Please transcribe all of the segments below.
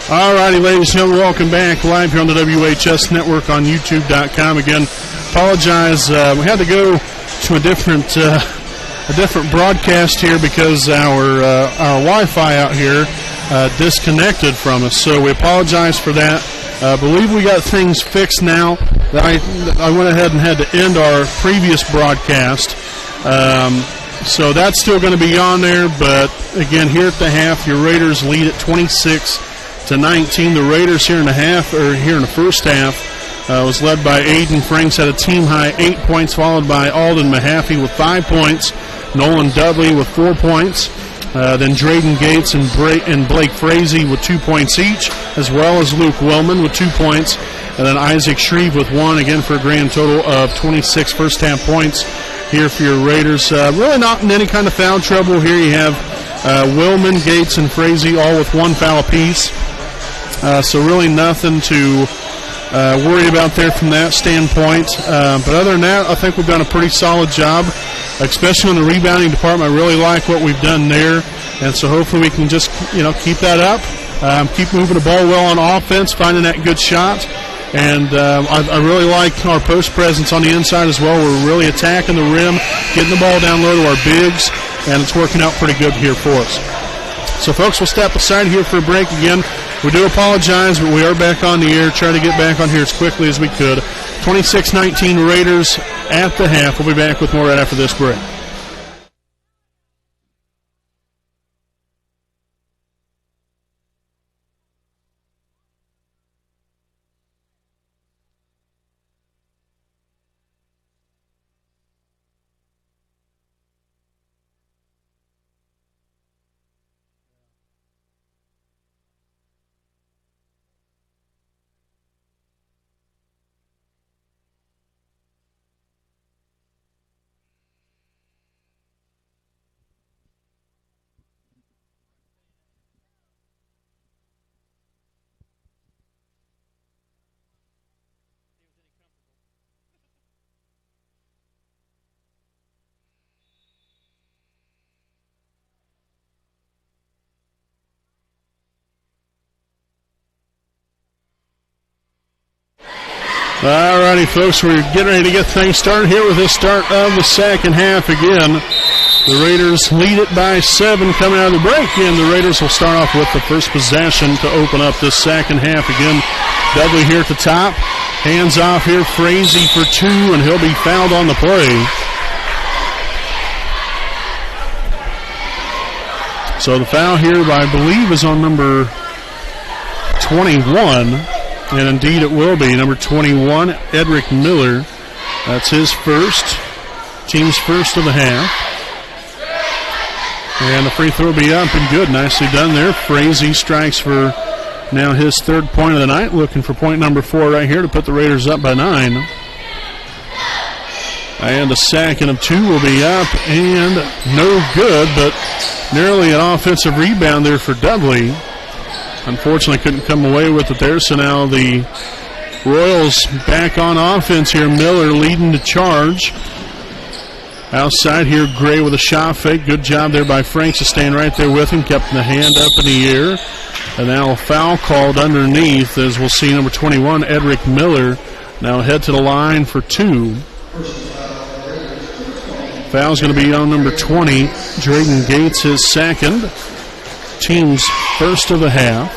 All righty, ladies and gentlemen, welcome back live here on the WHS Network on YouTube.com. Again, apologize. We had to go to a different broadcast here because our Wi-Fi out here disconnected from us. So we apologize for that. Believe we got things fixed now. I went ahead and had to end our previous broadcast. So that's still going to be on there. But again, here at the half, your Raiders lead at 26-19. The Raiders here in the first half was led by Aiden Franks, had a team high 8 points, followed by Alden Mahaffey with 5 points, Nolan Dudley with 4 points. Then Drayden Gates and Blake Frazee with 2 points each, as well as Luke Wellman with 2 points, and then Isaac Shreve with 1, again for a grand total of 26 first-half points here for your Raiders. Really not in any kind of foul trouble here. You have Wellman, Gates, and Frazee all with 1 foul apiece. So really nothing to worry about there from that standpoint. But other than that, I think we've done a pretty solid job, especially in the rebounding department. I really like what we've done there, and so hopefully we can just keep that up, keep moving the ball well on offense, finding that good shot, and I really like our post presence on the inside as well. We're really attacking the rim, getting the ball down low to our bigs, and it's working out pretty good here for us. So, folks, we'll step aside here for a break again. We do apologize, but we are back on the air. Try to get back on here as quickly as we could. 26-19 Raiders at the half. We'll be back with more right after this break. All righty, folks, we're getting ready to get things started here with the start of the second half again. The Raiders lead it by 7 coming out of the break, and the Raiders will start off with the first possession to open up this second half. Again, Dudley here at the top. Hands off here, Frazee for 2, and he'll be fouled on the play. So the foul here, I believe, is on number 21. And indeed it will be. Number 21, Edric Miller. That's his first. Team's first of the half. And the free throw will be up and good. Nicely done there. Frazee strikes for now his third point of the night. Looking for point number 4 right here to put the Raiders up by 9. And the second of 2 will be up and no good, but nearly an offensive rebound there for Dudley. Unfortunately, couldn't come away with it there, so now the Royals back on offense here. Miller leading the charge. Outside here, Gray with a shot fake. Good job there by Franks to stand right there with him, kept the hand up in the air. And now a foul called underneath, as we'll see number 21, Edric Miller, now head to the line for 2. Foul's going to be on number 20, Drayden Gates, his second. Team's first of the half.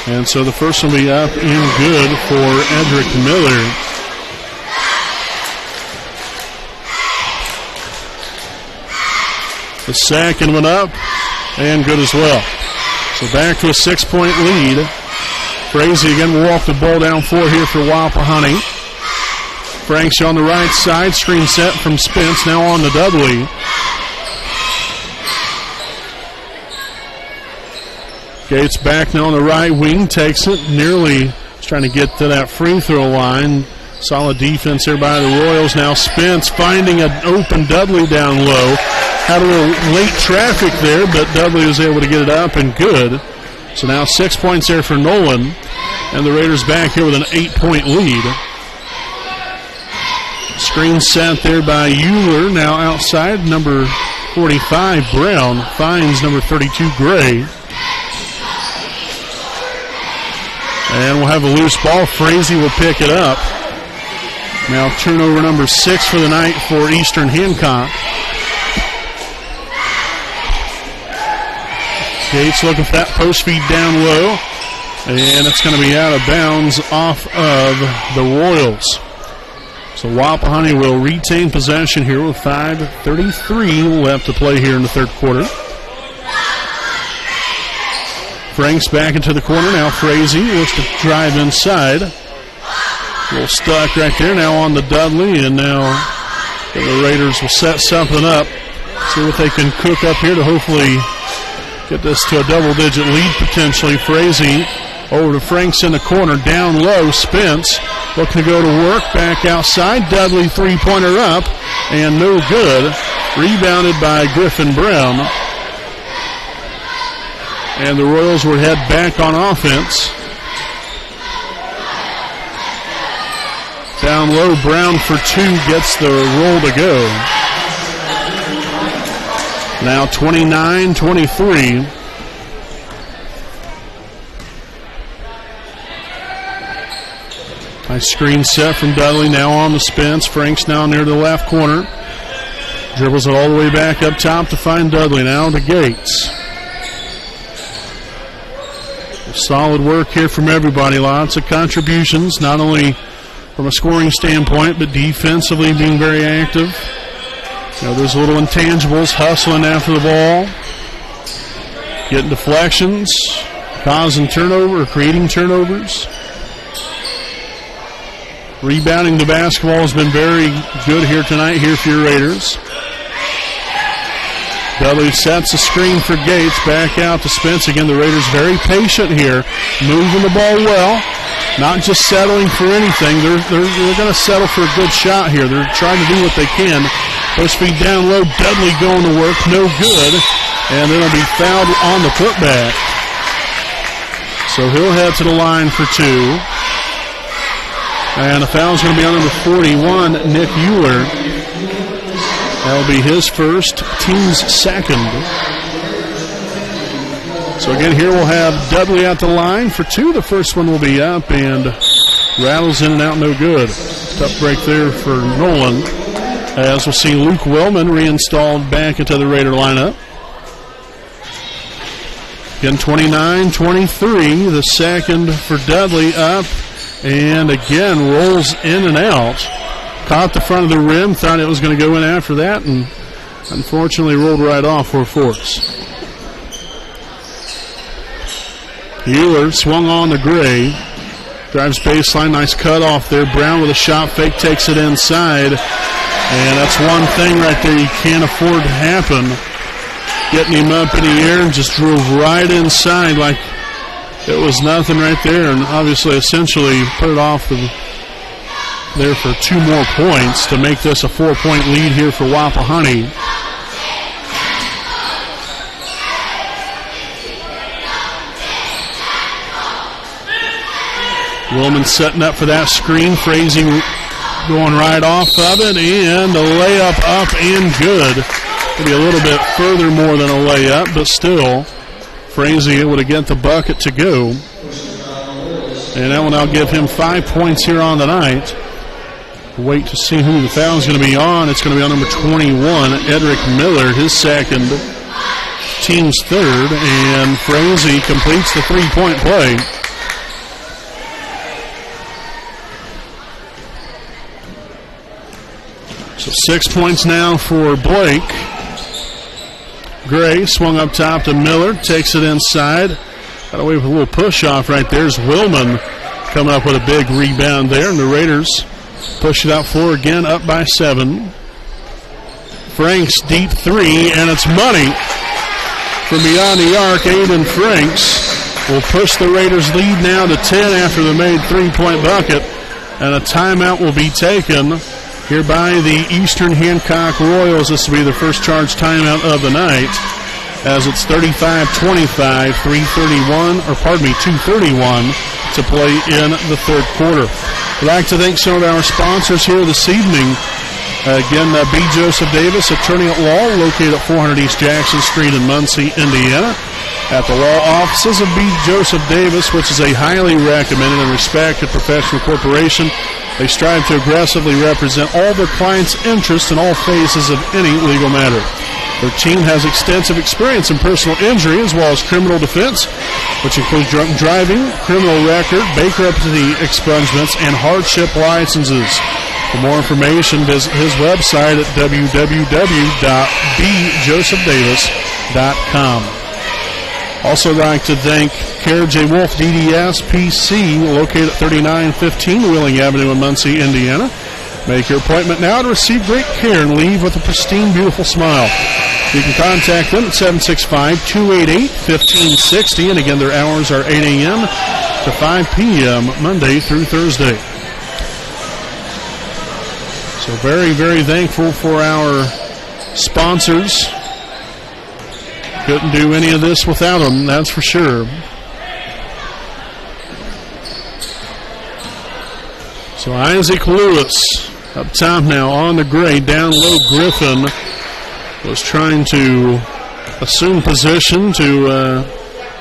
And so the first will be up and good for Edric Miller. The second one up and good as well. So back to a 6-point lead. Frazee again will walk the ball down 4 here for Wapahani. Franks on the right side. Screen set from Spence. Now on to Dudley. Gates back now on the right wing, takes it, nearly trying to get to that free throw line. Solid defense here by the Royals. Now Spence finding an open Dudley down low. Had a little late traffic there, but Dudley was able to get it up and good. So now 6 points there for Nolan, and the Raiders back here with an 8-point lead. Screen set there by Euler. Now outside, number 45, Brown, finds number 32, Gray. And we'll have a loose ball. Frazee will pick it up. Now turnover number 6 for the night for Eastern Hancock. Gates looking for that post feed down low. And it's going to be out of bounds off of the Royals. So Wapahani will retain possession here with 5:33 left to play here in the third quarter. Franks back into the corner. Now Frazee looks to drive inside. A little stuck right there now on the Dudley. And now the Raiders will set something up. See what they can cook up here to hopefully get this to a double-digit lead potentially. Frazee over to Franks in the corner. Down low, Spence looking to go to work. Back outside. Dudley three-pointer up. And no good. Rebounded by Griffin Brown. And the Royals will head back on offense. Down low, Brown for 2 gets the roll to go. Now 29-23. Nice screen set from Dudley. Now on the Spence. Franks now near the left corner. Dribbles it all the way back up top to find Dudley. Now to Gates. Solid work here from everybody. Lots of contributions, not only from a scoring standpoint, but defensively being very active. You know, there's little intangibles, hustling after the ball, getting deflections, causing turnover, or creating turnovers. Rebounding the basketball has been very good here tonight here for your Raiders. Dudley sets a screen for Gates. Back out to Spence. Again, the Raiders very patient here. Moving the ball well. Not just settling for anything. They're going to settle for a good shot here. They're trying to do what they can. Post feed down low. Dudley going to work. No good. And then it'll be fouled on the putback. So he'll head to the line for 2. And the foul is going to be on number 41, Nick Euler. That'll be his first, team's second. So again, here we'll have Dudley at the line for 2. The first one will be up and rattles in and out, no good. Tough break there for Nolan. As we'll see Luke Wellman reinstalled back into the Raider lineup. Again, 29-23, the second for Dudley up. And again, rolls in and out. Caught the front of the rim, thought it was going to go in after that, and unfortunately rolled right off for force. Euler swung on the Gray. Drives baseline, nice cut off there. Brown with a shot fake, takes it inside. And that's one thing right there you can't afford to happen. Getting him up in the air and just drove right inside like it was nothing right there, and obviously essentially put it off there for 2 more points to make this a 4-point lead here for Wapahani. Willman setting up for that screen. Frazee going right off of it, and the layup up and good. Maybe a little bit further more than a layup, but still Frazee able to get the bucket to go. And that will now give him 5 points here on the night. Wait to see who the foul is going to be on. It's going to be on number 21, Edric Miller, his second, team's third, and Frazee completes the 3-point play. So 6 points now for Blake. Gray swung up top to Miller, takes it inside. Got away with a little push-off right there. There's Willman coming up with a big rebound there, and the Raiders push it out 4 again, up by 7. Franks, deep 3, and it's money from beyond the arc. Aiden Franks will push the Raiders' lead now to 10 after the made 3-point bucket, and a timeout will be taken here by the Eastern Hancock Royals. This will be the first charge timeout of the night, as it's 35-25, 2:31 to play in the third quarter. We'd like to thank some of our sponsors here this evening. Again, B. Joseph Davis, attorney at law, located at 400 East Jackson Street in Muncie, Indiana. At the law offices of B. Joseph Davis, which is a highly recommended and respected professional corporation, they strive to aggressively represent all their clients' interests in all phases of any legal matter. Their team has extensive experience in personal injury as well as criminal defense, which includes drunk driving, criminal record, bankruptcy expungements, and hardship licenses. For more information, visit his website at www.bjosephdavis.com. Also like to thank Care J. Wolf DDS PC, located at 3915 Wheeling Avenue in Muncie, Indiana. Make your appointment now to receive great care and leave with a pristine, beautiful smile. You can contact them at 765-288-1560. And again, their hours are 8 a.m. to 5 p.m. Monday through Thursday. So very, very thankful for our sponsors. Couldn't do any of this without them, that's for sure. So Isaac Lewis up top now on the grade. Down low, Griffin was trying to assume position to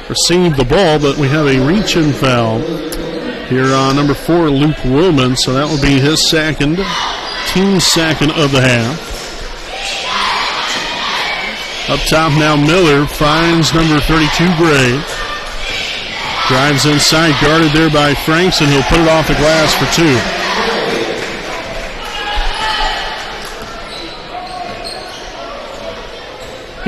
receive the ball, but we have a reach-in foul here on number 4, Luke Willman. So that will be his second, team second of the half. Up top now, Miller finds number 32, Gray. Drives inside, guarded there by Franks, and he'll put it off the glass for 2.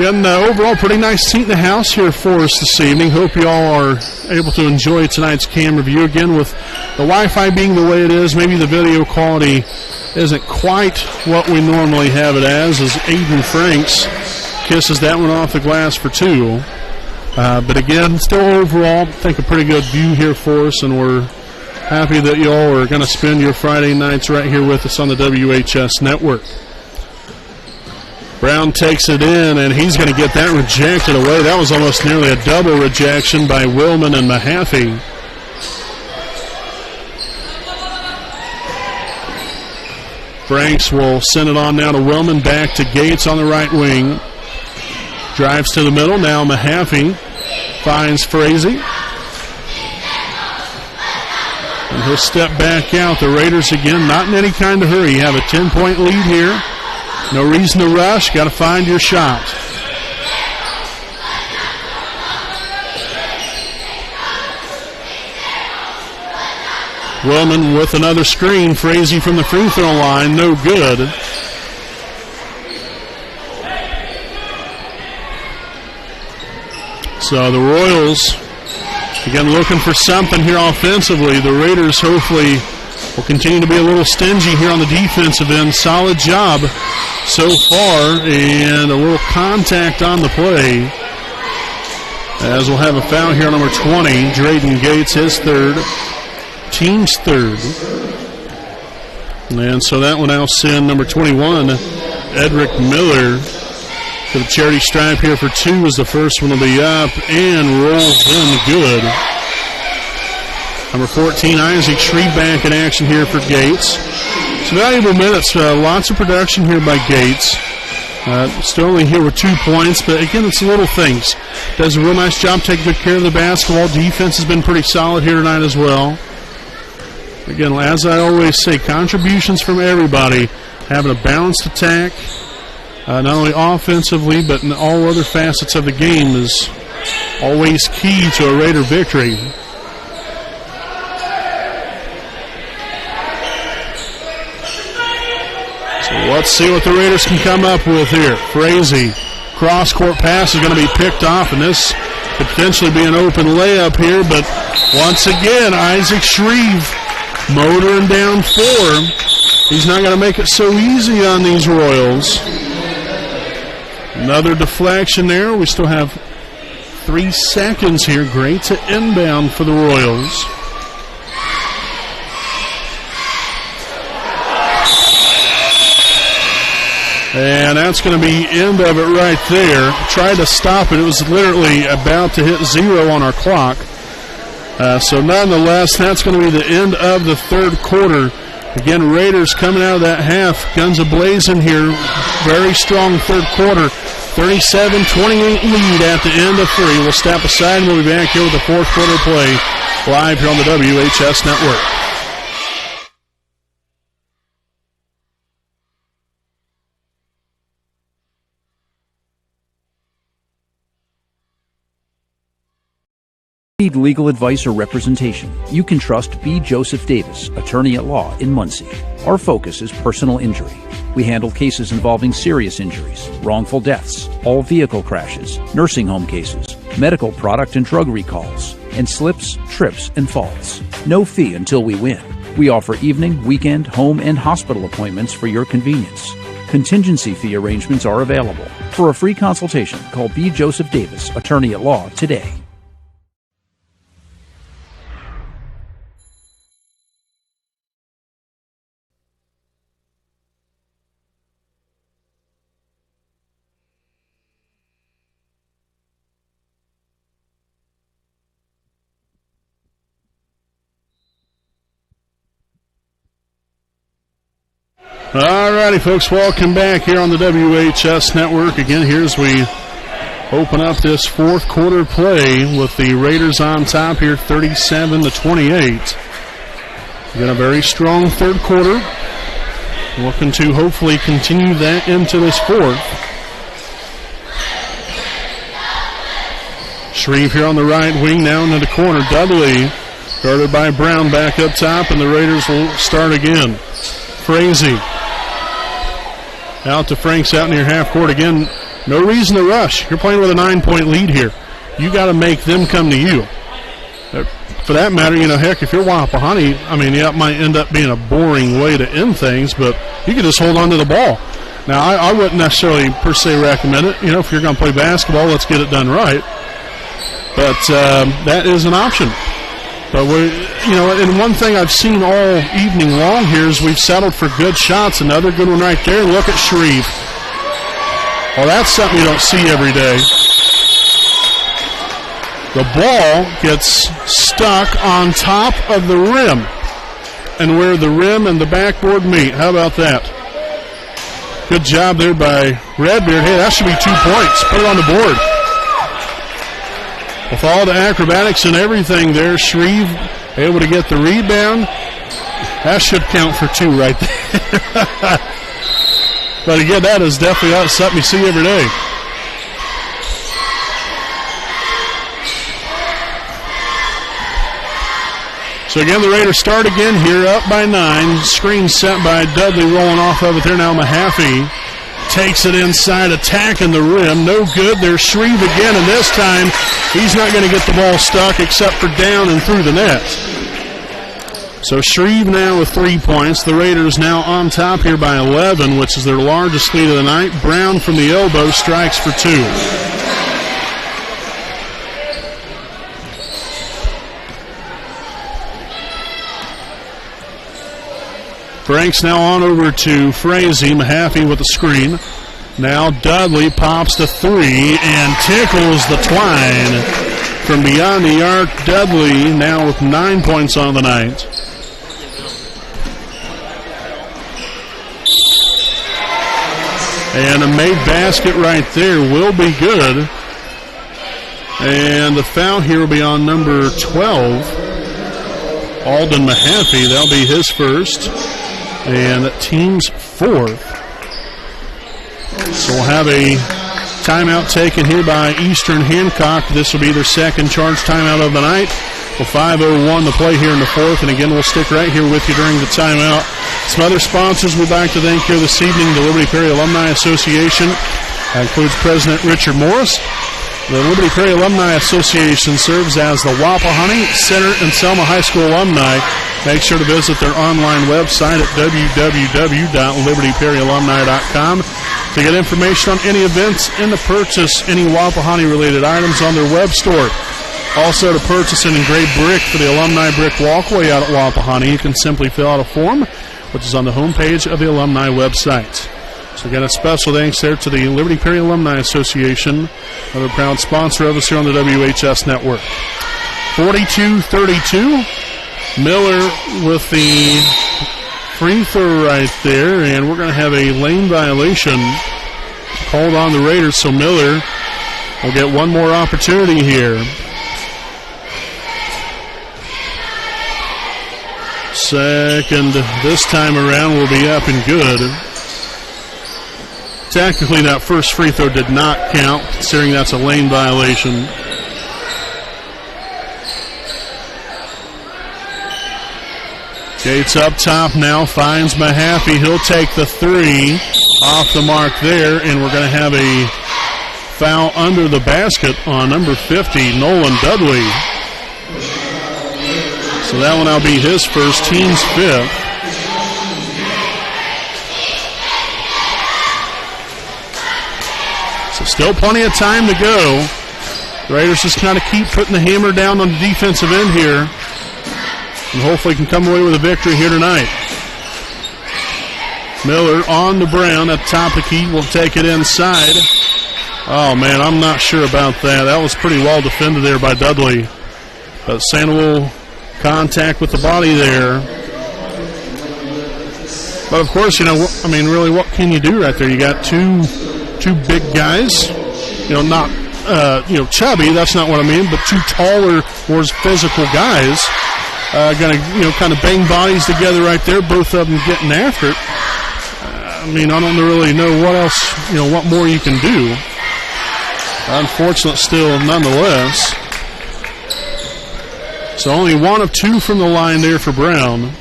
Again, overall, pretty nice seat in the house here for us this evening. Hope you all are able to enjoy tonight's camera view. Again, with the Wi-Fi being the way it is, maybe the video quality isn't quite what we normally have it as Aiden Franks kisses that one off the glass for 2. But again, still overall, I think a pretty good view here for us, and we're happy that you all are going to spend your Friday nights right here with us on the WHS network. Brown takes it in, and he's going to get that rejected away. That was almost nearly a double rejection by Willman and Mahaffey. Franks will send it on now to Willman, back to Gates on the right wing. Drives to the middle. Now Mahaffey finds Frazee. And he'll step back out. The Raiders, again, not in any kind of hurry. You have a 10-point lead here. No reason to rush. Got to find your shot. Willman with another screen. Frazee from the free throw line. No good. So the Royals, again, looking for something here offensively. The Raiders hopefully will continue to be a little stingy here on the defensive end. Solid job so far, and a little contact on the play, as we'll have a foul here on number 20. Drayden Gates, his third, team's third. And so that will now send number 21, Edric Miller, to the charity stripe here for 2, as the first one will be up and rolls in good. Number 14, Isaac Shreve back in action here for Gates. It's valuable minutes, lots of production here by Gates. Still only here with 2 points, but again, it's little things. Does a real nice job taking good care of the basketball. Defense has been pretty solid here tonight as well. Again, as I always say, contributions from everybody. Having a balanced attack, not only offensively, but in all other facets of the game, is always key to a Raider victory. So let's see what the Raiders can come up with here. Frazee, cross-court pass is going to be picked off, and this could potentially be an open layup here, but once again, Isaac Shreve motoring down 4. He's not going to make it so easy on these Royals. Another deflection there. We still have 3 seconds here. Great to inbound for the Royals. And that's going to be end of it right there. Tried to stop it. It was literally about to hit 0 on our clock. So nonetheless, that's going to be the end of the third quarter. Again, Raiders coming out of that half, guns a-blazing here. Very strong third quarter. 37-28 lead at the end of 3. We'll step aside and we'll be back here with the fourth quarter play live here on the WHS Network. Need legal advice or representation? You can trust B. Joseph Davis, attorney at law in Muncie. Our focus is personal injury. We handle cases involving serious injuries, wrongful deaths, all vehicle crashes, nursing home cases, medical product and drug recalls, and slips, trips, and falls. No fee until we win. We offer evening, weekend, home, and hospital appointments for your convenience. Contingency fee arrangements are available. For a free consultation, call B. Joseph Davis, attorney at law, today. All righty, folks, welcome back here on the WHS Network. Again, here's we open up this fourth quarter play with the Raiders on top here, 37-28. Again, a very strong third quarter. Looking to hopefully continue that into this fourth. Shreve here on the right wing, now into the corner. Dudley guarded by Brown back up top, and the Raiders will start again. Frazee out to Franks out near half court again. No reason to rush. You're playing with a 9-point lead here. You got to make them come to you. For that matter, heck, if you're Wapahani, it might end up being a boring way to end things, but you can just hold on to the ball. Now, I wouldn't necessarily per se recommend it. If you're going to play basketball, let's get it done right. But that is an option. But and one thing I've seen all evening long here is we've settled for good shots. Another good one right there. Look at Shreve. Well, that's something you don't see every day. The ball gets stuck on top of the rim, and where the rim and the backboard meet. How about that? Good job there by Redbeard. Hey, that should be 2 points. Put it on the board. With all the acrobatics and everything there, Shreve able to get the rebound. That should count for 2 right there. But again, that is definitely something you see every day. So again, the Raiders start again here, up by 9. Screen set by Dudley, rolling off of it there now. Mahaffey takes it inside, attacking the rim. No good. There's Shreve again, and this time he's not going to get the ball stuck except for down and through the net. So Shreve now with 3 points. The Raiders now on top here by 11, which is their largest lead of the night. Brown from the elbow strikes for 2. Franks now on over to Frazee. Mahaffey with the screen. Now Dudley pops to 3 and tickles the twine. From beyond the arc, Dudley now with 9 points on the night. And a made basket right there will be good. And the foul here will be on number 12, Alden Mahaffey. That'll be his first. And team's 4th. So we'll have a timeout taken here by Eastern Hancock. This will be their second charge timeout of the night. Well, 5:01 to play here in the 4th. And again, we'll stick right here with you during the timeout. Some other sponsors we'd like to thank here this evening. The Liberty Perry Alumni Association. That includes President Richard Morris. The Liberty Perry Alumni Association serves as the Wapahani, Center, and Selma High School alumni. Make sure to visit their online website at www.libertyperryalumni.com to get information on any events and to purchase any Wapahani-related items on their web store. Also, to purchase an engraved brick for the Alumni Brick Walkway out at Wapahani, you can simply fill out a form, which is on the homepage of the alumni website. So again, a special thanks there to the Liberty Perry Alumni Association, another proud sponsor of us here on the WHS Network. 42-32. Miller with the free throw right there, and we're going to have a lane violation hold on the Raiders, so Miller will get one more opportunity here. Second this time around will be up and good. Technically, that first free throw did not count, considering that's a lane violation. Gates up top now, finds Mahaffey. He'll take the three off the mark there, and we're going to have a foul under the basket on number 50, Nolan Dudley. So that one will be his first, team's fifth. So still plenty of time to go. The Raiders just kind of keep putting the hammer down on the defensive end here, and hopefully can come away with a victory here tonight. Miller on to Brown at the top of the key. Will take it inside. Oh, man, I'm not sure about that. That was pretty well defended there by Dudley. But Sandoval contact with the body there. But, of course, really, what can you do right there? You got two big guys. Not, chubby. That's not what I mean. But two taller, more physical guys. Going to, kind of bang bodies together right there, both of them getting after it. I don't really know what else, what more you can do. Unfortunate still, nonetheless. So only 1 of 2 from the line there for Brown.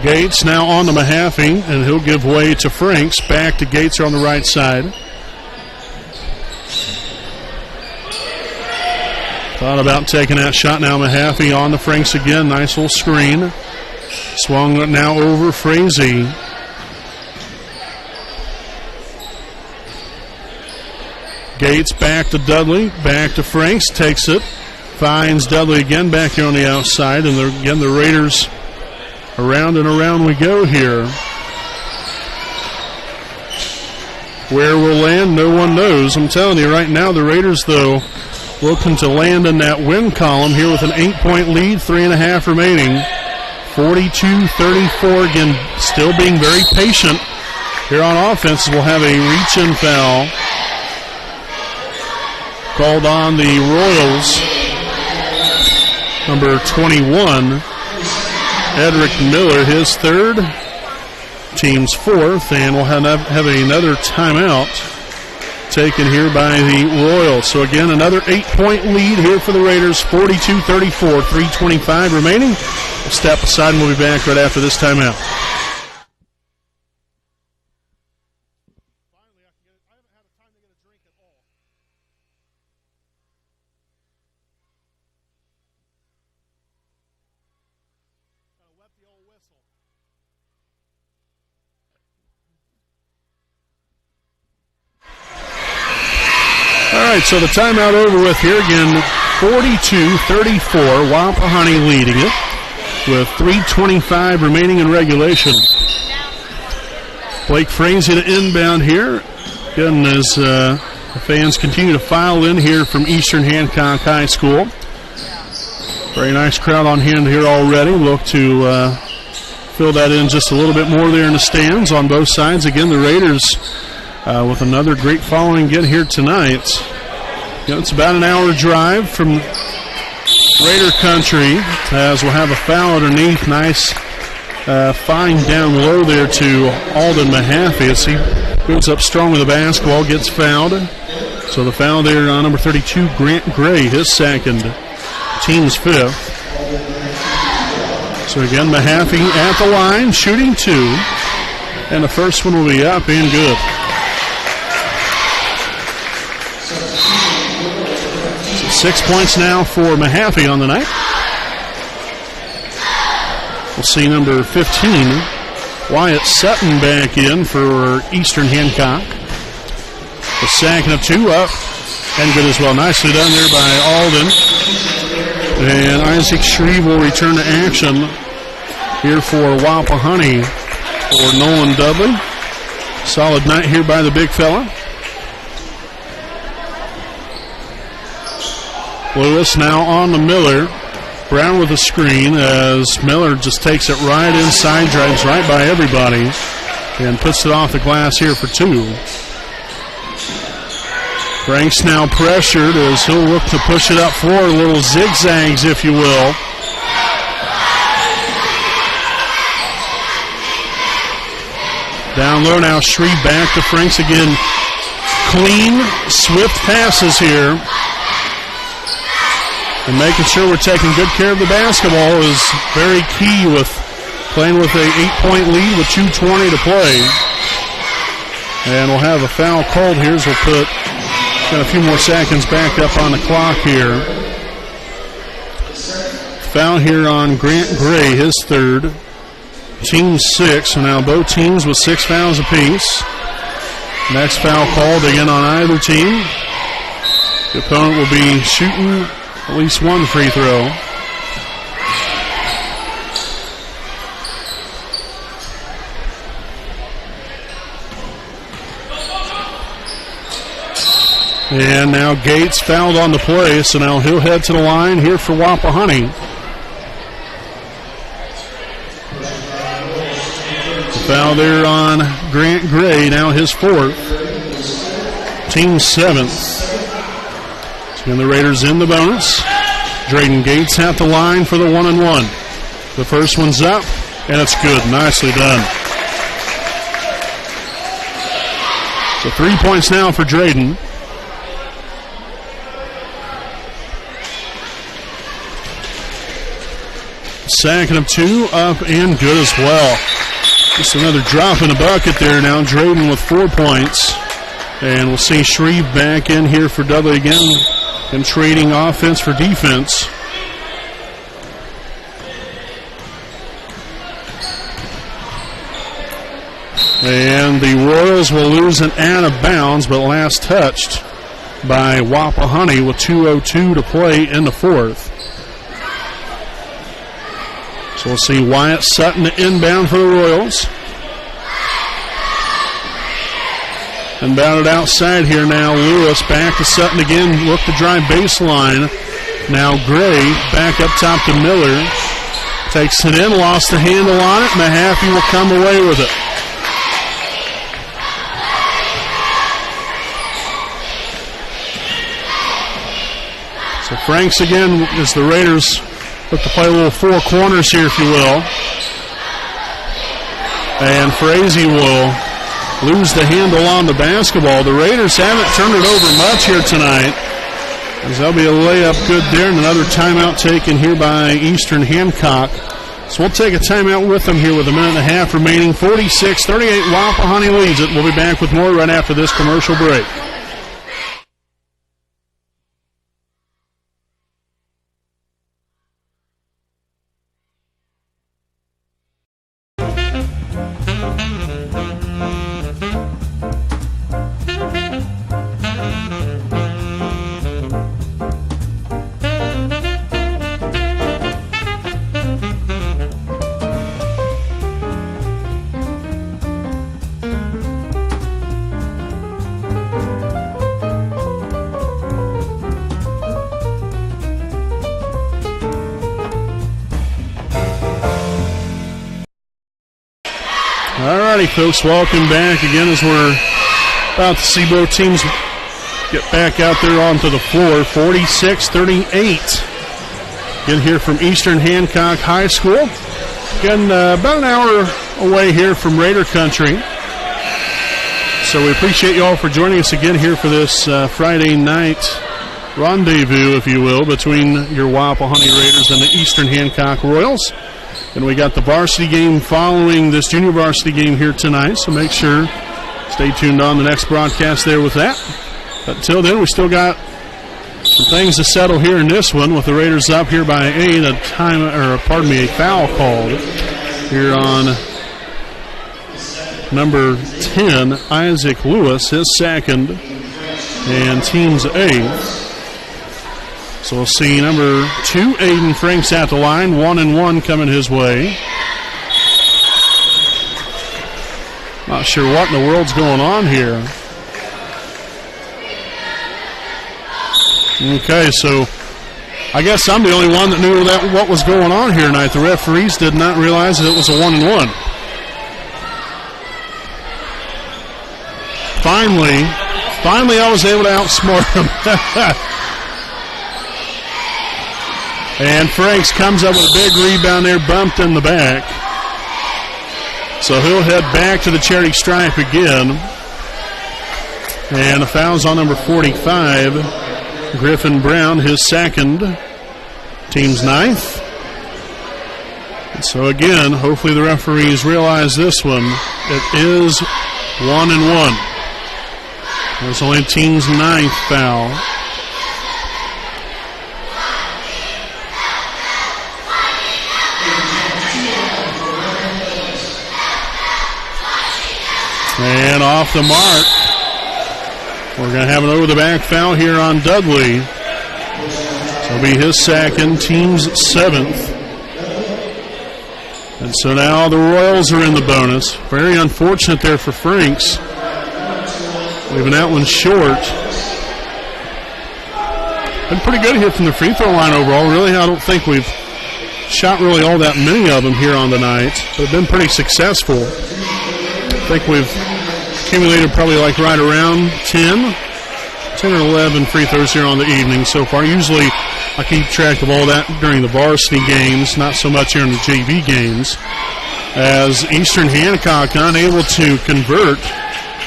Gates now on to Mahaffey, and he'll give way to Franks. Back to Gates here on the right side. Thought about taking that shot now. Mahaffey on to Franks again. Nice little screen. Swung now over Frazee. Gates back to Dudley. Back to Franks. Takes it. Finds Dudley again back here on the outside. And again, the Raiders around and around we go here. Where we'll land, no one knows. I'm telling you right now, the Raiders, though, looking to land in that win column here with an 8-point lead, 3.5 remaining. 42-34, again, still being very patient here on offense. We'll have a reach-in foul called on the Royals. Number 21, Edric Miller, his third, team's fourth, and we'll have another timeout taken here by the Royals. So again, another 8-point lead here for the Raiders, 42-34, 3:25 remaining. We'll step aside and we'll be back right after this timeout. All right, so the timeout over with here again, 42-34, Wapahani leading it with 3:25 remaining in regulation. Blake Frazee to inbound here. Again, as the fans continue to file in here from Eastern Hancock High School. Very nice crowd on hand here already. Look to fill that in just a little bit more there in the stands on both sides. Again, the Raiders with another great following again here tonight. It's about an hour drive from Raider country, as we'll have a foul underneath. Nice find down low there to Alden Mahaffey as he moves up strong with the basketball, gets fouled. So the foul there on number 32, Grant Gray, his second, team's fifth. So again, Mahaffey at the line, shooting two, and the first one will be up and good. 6 points now for Mahaffey on the night. We'll see number 15, Wyatt Sutton, back in for Eastern Hancock. The second of two up and good as well. Nicely done there by Alden. And Isaac Shreve will return to action here for Wapahani for Nolan Dudley. Solid night here by the big fella. Lewis now on to Miller. Brown with a screen as Miller just takes it right inside, drives right by everybody, and puts it off the glass here for 2. Franks now pressured as he'll look to push it up floor, little zigzags, if you will. Down low now, Shreve back to Franks again. Clean, swift passes here. And making sure we're taking good care of the basketball is very key with playing with a 8-point lead with 2:20 to play. And we'll have a foul called here as we'll put got a few more seconds back up on the clock here. Foul here on Grant Gray, his third. Team 6, so now both teams with 6 fouls apiece. Next foul called again on either team. The opponent will be shooting at least one free throw. And now Gates fouled on the play, so now he'll head to the line here for Wapahani. Foul there on Grant Gray, now his 4th. Team 7th. So the Raiders in the bonus. Drayden Gates at the line for the 1-and-1. The first one's up, and it's good. Nicely done. So 3 points now for Drayden. Second of 2, up and good as well. Just another drop in the bucket there now. Drayden with 4 points. And we'll see Shreve back in here for Dudley again and trading offense for defense. And the Royals will lose an out of bounds, but last touched by Wapahani with 2:02 to play in the 4th. So we'll see Wyatt Sutton inbound for the Royals. Inbounded outside here now. Lewis back to Sutton again. Look to drive baseline. Now Gray back up top to Miller. Takes it in, lost the handle on it. Mahaffey will come away with it. So Franks again as the Raiders look to play a little 4 corners here, if you will. And Frazee will lose the handle on the basketball. The Raiders haven't turned it over much here tonight. As there'll be a layup good there, and another timeout taken here by Eastern Hancock. So we'll take a timeout with them here with a minute and a half remaining. 46-38, Wapahani leads it. We'll be back with more right after this commercial break. Alrighty, folks, welcome back again as we're about to see both teams get back out there onto the floor. 46-38. Again here from Eastern Hancock High School. Again, about an hour away here from Raider Country. So we appreciate you all for joining us again here for this Friday night rendezvous, if you will, between your Wapahani Raiders and the Eastern Hancock Royals. And we got the varsity game following this junior varsity game here tonight, so make sure, stay tuned on the next broadcast there with that. But until then, we still got some things to settle here in this one with the Raiders up here by 8. A foul called here on number 10, Isaac Lewis, his second, and team's 8th. So we'll see number 2, Aiden Franks at the line. 1-and-1 coming his way. Not sure what in the world's going on here. Okay, so I guess I'm the only one that knew what was going on here tonight. The referees did not realize that it was a 1-1. Finally I was able to outsmart him. And Franks comes up with a big rebound there, bumped in the back. So he'll head back to the charity stripe again. And the foul's on number 45, Griffin Brown, his second, team's ninth. And so again, hopefully the referees realize this one. It is 1-1. It's only team's ninth foul. And off the mark. We're going to have an over-the-back foul here on Dudley. So it'll be his second, team's seventh. And so now the Royals are in the bonus. Very unfortunate there for Franks. Leaving that one short. Been pretty good here from the free throw line overall. Really, I don't think we've shot really all that many of them here on the night. But been pretty successful. I think we've accumulated probably like right around 10 or 11 free throws here on the evening so far. Usually I keep track of all that during the varsity games, not so much here in the JV games. As Eastern Hancock unable to convert.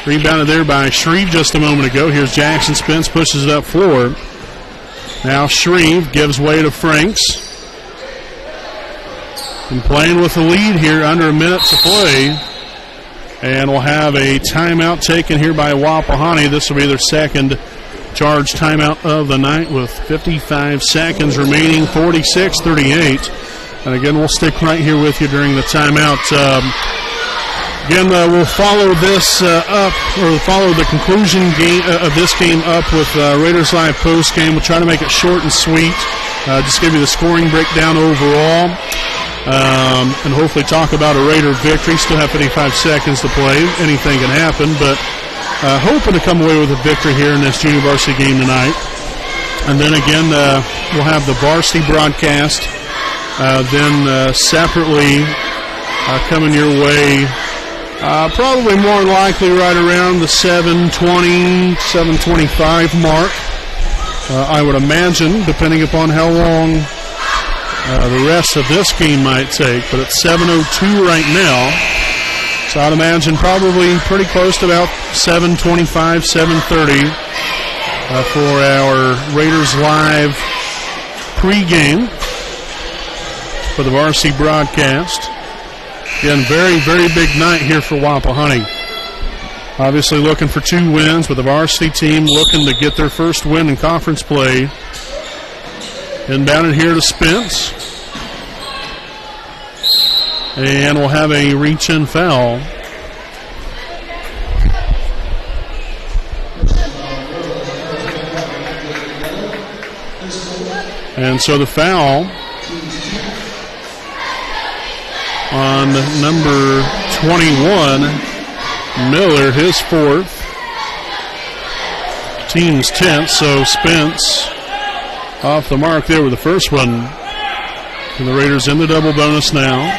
Rebounded there by Shreve just a moment ago. Here's Jackson Spence, pushes it up floor. Now Shreve gives way to Franks. And playing with the lead here, under a minute to play. And we'll have a timeout taken here by Wapahani. This will be their second charge timeout of the night with 55 seconds remaining, 46-38. And again, we'll stick right here with you during the timeout. We'll follow this up, or follow the conclusion of this game up with Raiders Live post game. We'll try to make it short and sweet. Just give you the scoring breakdown overall. And hopefully talk about a Raider victory. Still have 55 seconds to play. Anything can happen, but hoping to come away with a victory here in this junior varsity game tonight. And then again, we'll have the varsity broadcast. Then separately coming your way, probably more likely right around the 7:20, 7:25 mark. I would imagine, depending upon how long the rest of this game might take, but it's 7:02 right now. So I'd imagine probably pretty close to about 7:25, 7:30 for our Raiders Live pregame for the varsity broadcast. Again, very, very big night here for Wapahani. Obviously looking for 2 wins, with the varsity team looking to get their first win in conference play. Inbounded here to Spence. And we'll have a reach-in foul. And so the foul on number 21, Miller, his 4th. Team's 10th, so Spence off the mark there with the first one. And the Raiders in the double bonus now.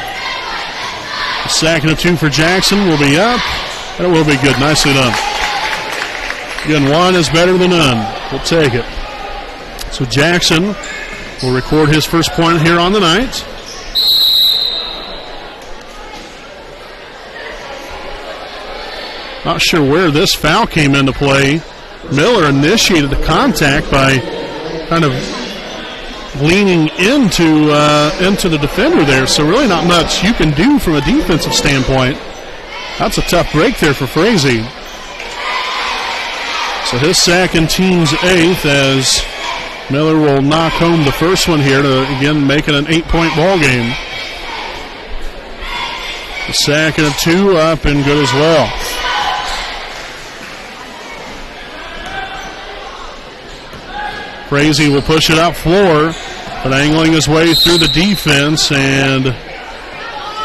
The second of 2 for Jackson will be up, and it will be good. Nicely done. Again, 1 is better than none. We'll take it. So Jackson will record his first point here on the night. Not sure where this foul came into play. Miller initiated the contact by kind of leaning into the defender there, so really not much you can do from a defensive standpoint. That's a tough break there for Frazee. So his second, team's 8th, as Miller will knock home the first one here to, again, make it an 8-point ball game. The second of 2 up and good as well. Frazee will push it up floor, but angling his way through the defense, and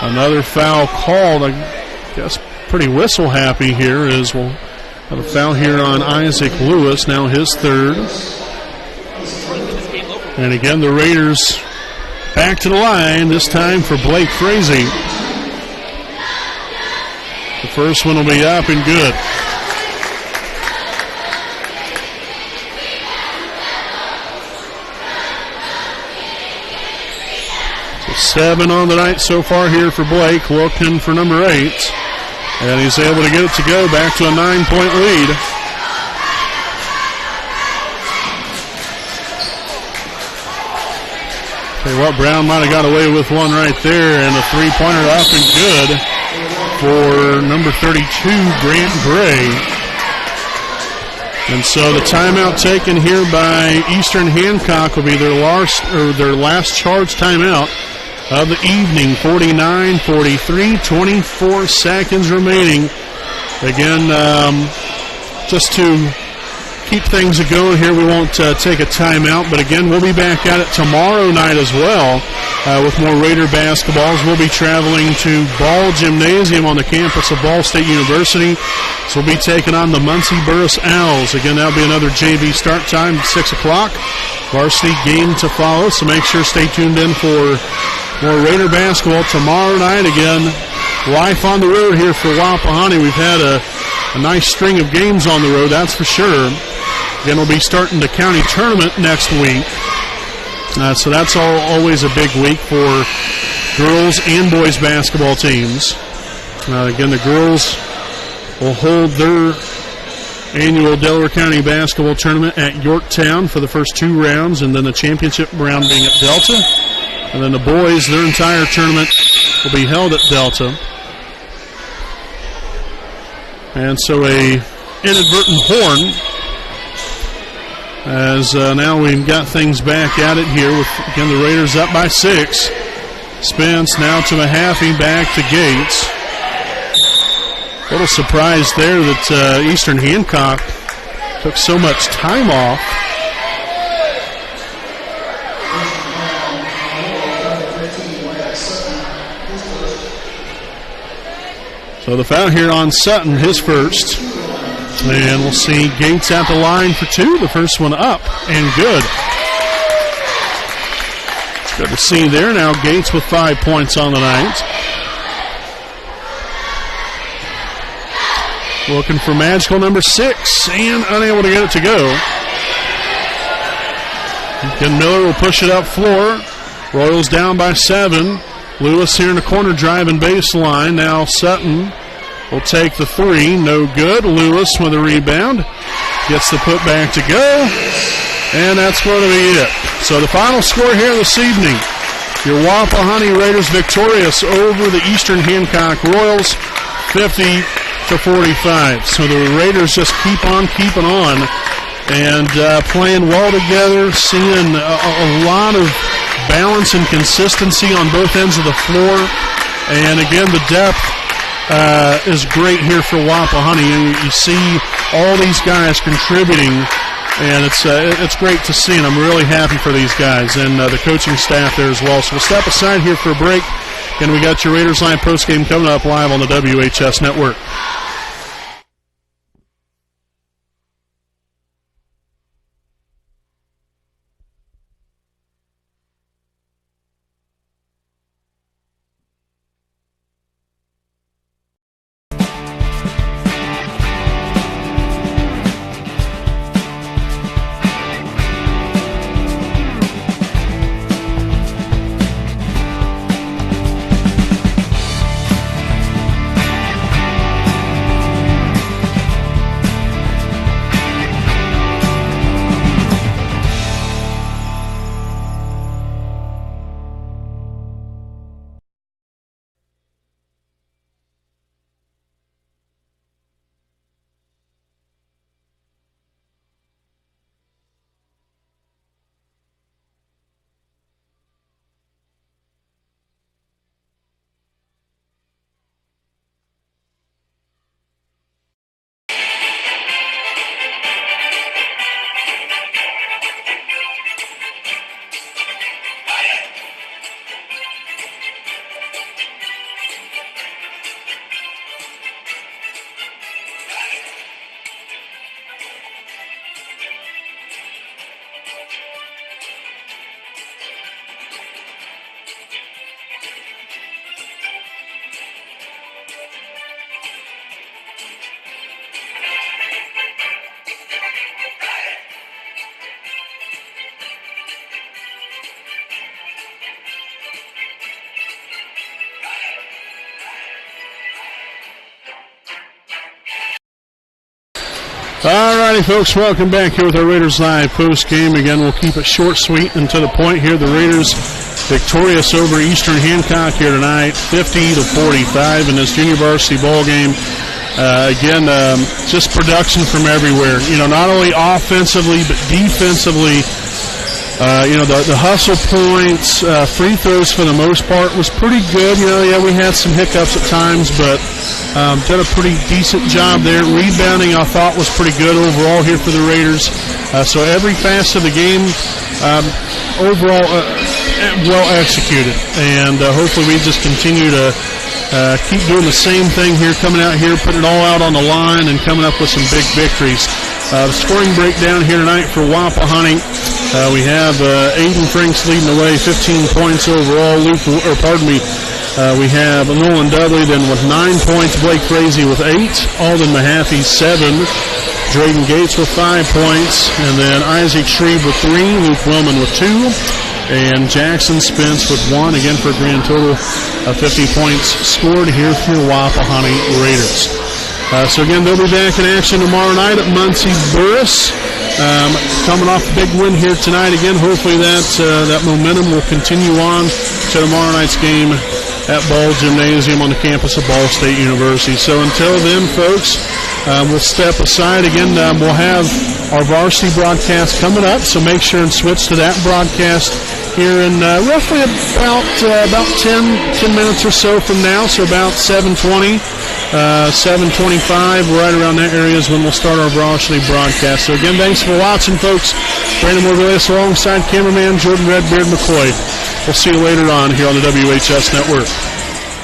another foul called. I guess pretty whistle happy here, as we'll have a foul here on Isaac Lewis, now his 3rd. And again, the Raiders back to the line, this time for Blake Frazee. The first one will be up and good. So 7 on the night so far here for Blake, looking for number 8. And he's able to get it to go back to a 9-point lead. Tell you what, Brown might have got away with one right there, and a three-pointer up and good for number 32, Grant Gray. And so the timeout taken here by Eastern Hancock will be their last charge timeout of the evening. 49-43, 24 seconds remaining. Again, just to keep things going here, we won't take a timeout, but again, we'll be back at it tomorrow night as well with more Raider basketballs. We'll be traveling to Ball Gymnasium on the campus of Ball State University. So we'll be taking on the Muncie Burris Owls. Again, that'll be another JV start time, 6 o'clock. Varsity game to follow, so make sure stay tuned in for more Raider basketball tomorrow night. Again, life on the road here for Wapahani. We've had a nice string of games on the road, that's for sure. Again, we'll be starting the county tournament next week. So that's always a big week for girls and boys basketball teams. Again, the girls will hold their annual Delaware County basketball tournament at Yorktown for the first 2 rounds, and then the championship round being at Delta. And then the boys, their entire tournament will be held at Delta. And so a inadvertent horn, as now we've got things back at it here with, again, the Raiders up by 6. Spence now to Mahaffey, back to Gates. A little surprise there that Eastern Hancock took so much time off. So the foul here on Sutton, his first. And we'll see Gates at the line for 2. The first one up and good. It's good to see there. Now Gates with 5 points on the night. Looking for magical number 6 and unable to get it to go. Again, Miller will push it up floor. Royals down by 7. Lewis here in the corner driving baseline. Now Sutton will take the 3. No good. Lewis with a rebound. Gets the putback to go. And that's going to be it. So the final score here this evening. Your Wapahani Raiders victorious over the Eastern Hancock Royals, 50-45. So the Raiders just keep on keeping on and playing well together, seeing a lot of balance and consistency on both ends of the floor. And again, the depth is great here for Wapahani. You see all these guys contributing, and it's great to see, and I'm really happy for these guys and the coaching staff there as well. So we'll step aside here for a break, and we got your Raiders Line postgame coming up live on the WHS Network. All righty, folks, welcome back here with our Raiders Live post game. Again, we'll keep it short, sweet, and to the point here. The Raiders victorious over Eastern Hancock here tonight, 50-45 in this junior varsity ball game. Again, just production from everywhere. You know, not only offensively but defensively. You know, the hustle points, free throws for the most part was pretty good. You know, yeah, we had some hiccups at times, but did a pretty decent job there. Rebounding, I thought, was pretty good overall here for the Raiders. So every facet of the game, overall, well executed. And hopefully we just continue to keep doing the same thing here, coming out here, putting it all out on the line, and coming up with some big victories. The scoring breakdown here tonight for Wapahani. We have Aiden Franks leading the way, 15 points overall. We have Nolan Dudley then with 9 points. Blake Frazee with 8. Alden Mahaffey 7. Drayden Gates with 5 points. And then Isaac Shreve with 3. Luke Willman with 2. And Jackson Spence with 1. Again for a grand total of 50 points scored here for Wapahani Raiders. So again, they'll be back in action tomorrow night at Muncie Burris. Coming off a big win here tonight. Again, hopefully that momentum will continue on to tomorrow night's game at Ball Gymnasium on the campus of Ball State University. So until then, folks, we'll step aside. Again, we'll have our varsity broadcast coming up, so make sure and switch to that broadcast here in roughly about 10 minutes or so from now, so about 7:20. 7:25, right around that area is when we'll start our varsity broadcast. So again, thanks for watching, folks. Brandon Morvillas alongside cameraman Jordan Redbeard McCoy. We'll see you later on here on the WHS Network.